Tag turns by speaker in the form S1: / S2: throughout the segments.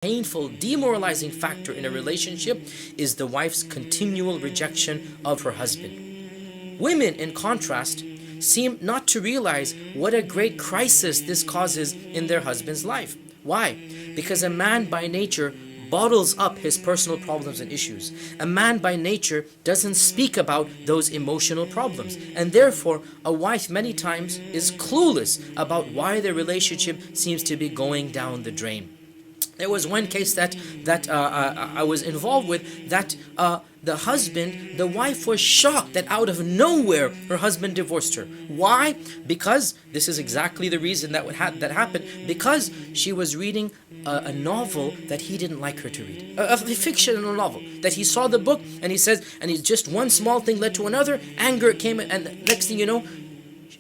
S1: painful, demoralizing factor in a relationship is the wife's continual rejection of her husband. Women, in contrast, seem not to realize what a great crisis this causes in their husband's life. Why? Because a man by nature bottles up his personal problems and issues. A man by nature doesn't speak about those emotional problems. And therefore, a wife many times is clueless about why their relationship seems to be going down the drain. There was one case that I was involved with that the wife was shocked that out of nowhere her husband divorced her. Why? Because this is exactly the reason that happened. Because she was reading a novel that he didn't like her to read, a fictional novel that he saw the book and he says, and it's just one small thing led to another. Anger came, and the next thing you know,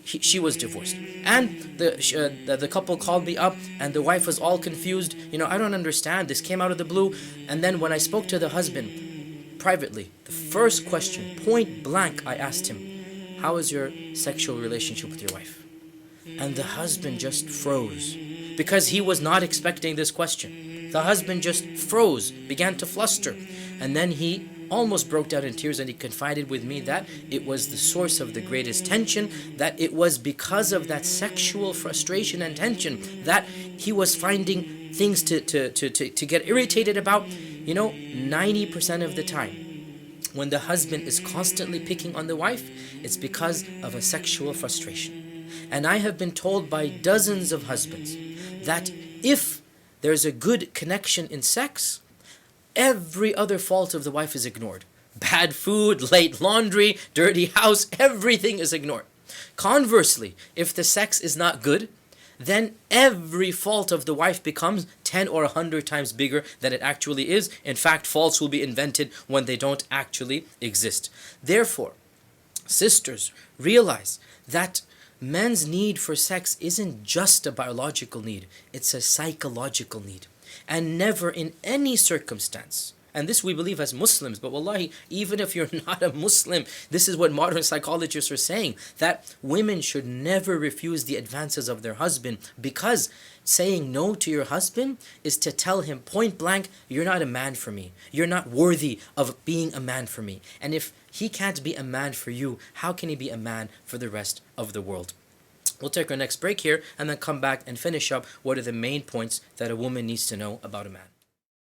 S1: she was divorced. And the couple called me up, and the wife was all confused. I don't understand. This came out of the blue. And then when I spoke to the husband privately, the first question, point blank, I asked him, how is your sexual relationship with your wife? And the husband just froze, because he was not expecting this question. The husband just froze, began to fluster, and then he almost broke down in tears, and he confided with me that it was the source of the greatest tension, that it was because of that sexual frustration and tension that he was finding things to get irritated about. 90% of the time, when the husband is constantly picking on the wife, it's because of a sexual frustration. And I have been told by dozens of husbands that if there's a good connection in sex, every other fault of the wife is ignored. Bad food, late laundry, dirty house, everything is ignored. Conversely, if the sex is not good, then every fault of the wife becomes 10 or 100 times bigger than it actually is. In fact, faults will be invented when they don't actually exist. Therefore, sisters, realize that men's need for sex isn't just a biological need, it's a psychological need. And never in any circumstance, and this we believe as Muslims, but wallahi, even if you're not a Muslim, this is what modern psychologists are saying, that women should never refuse the advances of their husband, because saying no to your husband is to tell him point blank, you're not a man for me. You're not worthy of being a man for me. And if he can't be a man for you, how can he be a man for the rest of the world? We'll take our next break here and then come back and finish up what are the main points that a woman needs to know about a man.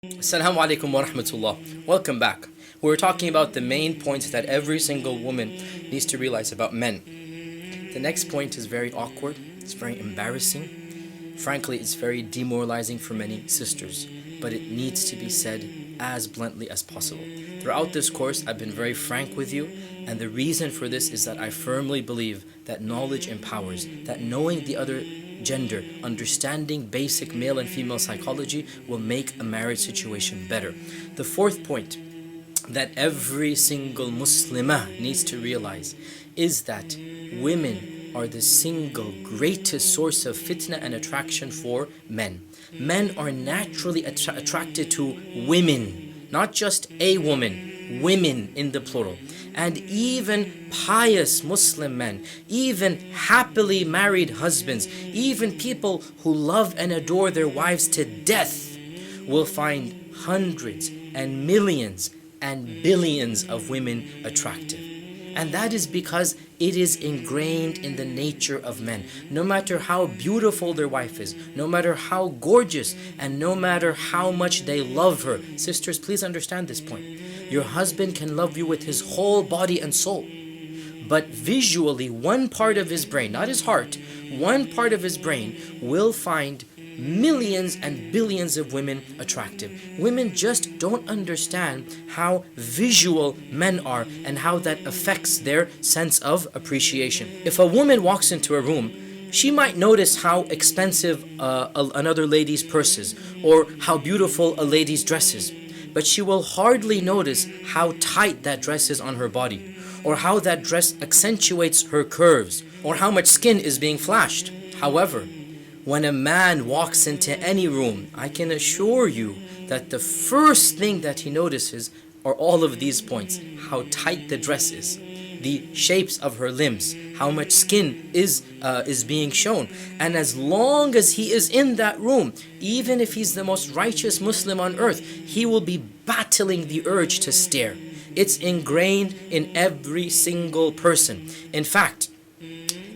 S1: Assalamu alaikum wa rahmatullah. Welcome back. We're talking about the main points that every single woman needs to realize about men. The next point is very awkward. It's very embarrassing. Frankly, it's very demoralizing for many sisters, but it needs to be said as bluntly as possible. Throughout this course, I've been very frank with you, and the reason for this is that I firmly believe that knowledge empowers, that knowing the other gender, understanding basic male and female psychology will make a marriage situation better. The fourth point that every single Muslimah needs to realize is that women are the single greatest source of fitna and attraction for men. Men are naturally attracted to women, not just a woman, women in the plural. And even pious Muslim men, even happily married husbands, even people who love and adore their wives to death will find hundreds and millions and billions of women attractive. And that is because it is ingrained in the nature of men. No matter how beautiful their wife is, no matter how gorgeous, and no matter how much they love her. Sisters, please understand this point. Your husband can love you with his whole body and soul. But visually, one part of his brain, not his heart, one part of his brain will find millions and billions of women attractive. Women just don't understand how visual men are and how that affects their sense of appreciation. If a woman walks into a room, she might notice how expensive another lady's purse is, or how beautiful a lady's dress is, but she will hardly notice how tight that dress is on her body, or how that dress accentuates her curves, or how much skin is being flashed. However, when a man walks into any room, I can assure you that the first thing that he notices are all of these points. How tight the dress is, the shapes of her limbs, how much skin is being shown. And as long as he is in that room, even if he's the most righteous Muslim on earth, he will be battling the urge to stare. It's ingrained in every single person. In fact,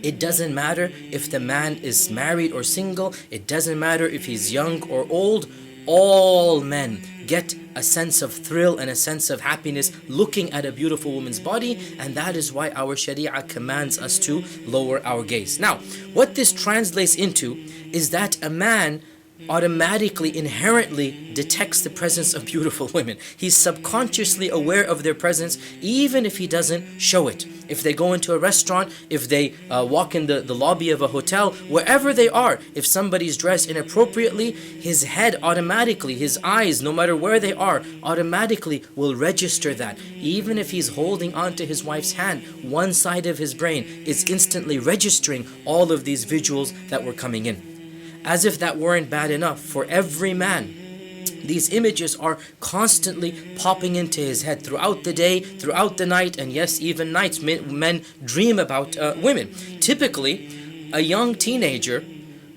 S1: it doesn't matter if the man is married or single. It doesn't matter if he's young or old. All men get a sense of thrill and a sense of happiness looking at a beautiful woman's body, and that is why our Sharia commands us to lower our gaze. Now, what this translates into is that a man automatically, inherently detects the presence of beautiful women. He's subconsciously aware of their presence even if he doesn't show it. If they go into a restaurant, if they walk in the lobby of a hotel, wherever they are, if somebody's dressed inappropriately, his head automatically, his eyes, no matter where they are, automatically will register that. Even if he's holding on to his wife's hand, one side of his brain is instantly registering all of these visuals that were coming in. As if that weren't bad enough, for every man, these images are constantly popping into his head throughout the day, throughout the night, and yes, even nights. Men dream about women. Typically, a young teenager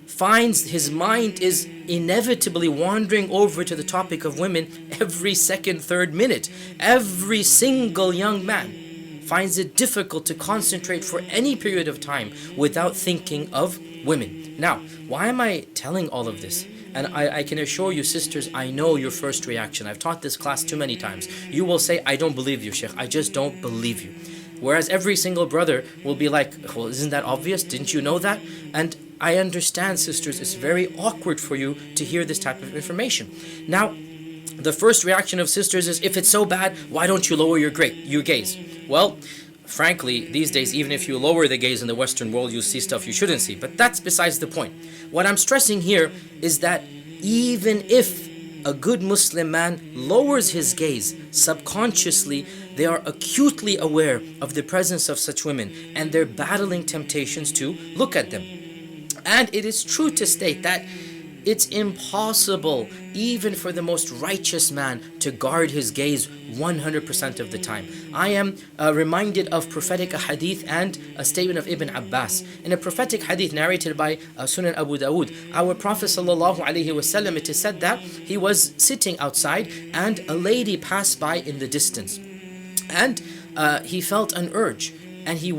S1: finds his mind is inevitably wandering over to the topic of women every second, third minute. Every single young man finds it difficult to concentrate for any period of time without thinking of women. Now, why am I telling all of this? And I can assure you, sisters, I know your first reaction. I've taught this class too many times. You will say, I don't believe you, Sheikh. I just don't believe you. Whereas every single brother will be like, well, isn't that obvious? Didn't you know that? And I understand, sisters, it's very awkward for you to hear this type of information. Now, the first reaction of sisters is, if it's so bad, why don't you lower your gaze? Well, frankly, these days, even if you lower the gaze in the Western world, you'll see stuff you shouldn't see. But that's besides the point. What I'm stressing here is that even if a good Muslim man lowers his gaze, subconsciously, they are acutely aware of the presence of such women, and they're battling temptations to look at them. And it is true to state that it's impossible, even for the most righteous man, to guard his gaze 100% of the time. I am reminded of prophetic hadith and a statement of Ibn Abbas. In a prophetic hadith narrated by Sunan Abu Dawood, our Prophet ﷺ, it is said that he was sitting outside and a lady passed by in the distance. And he felt an urge, and he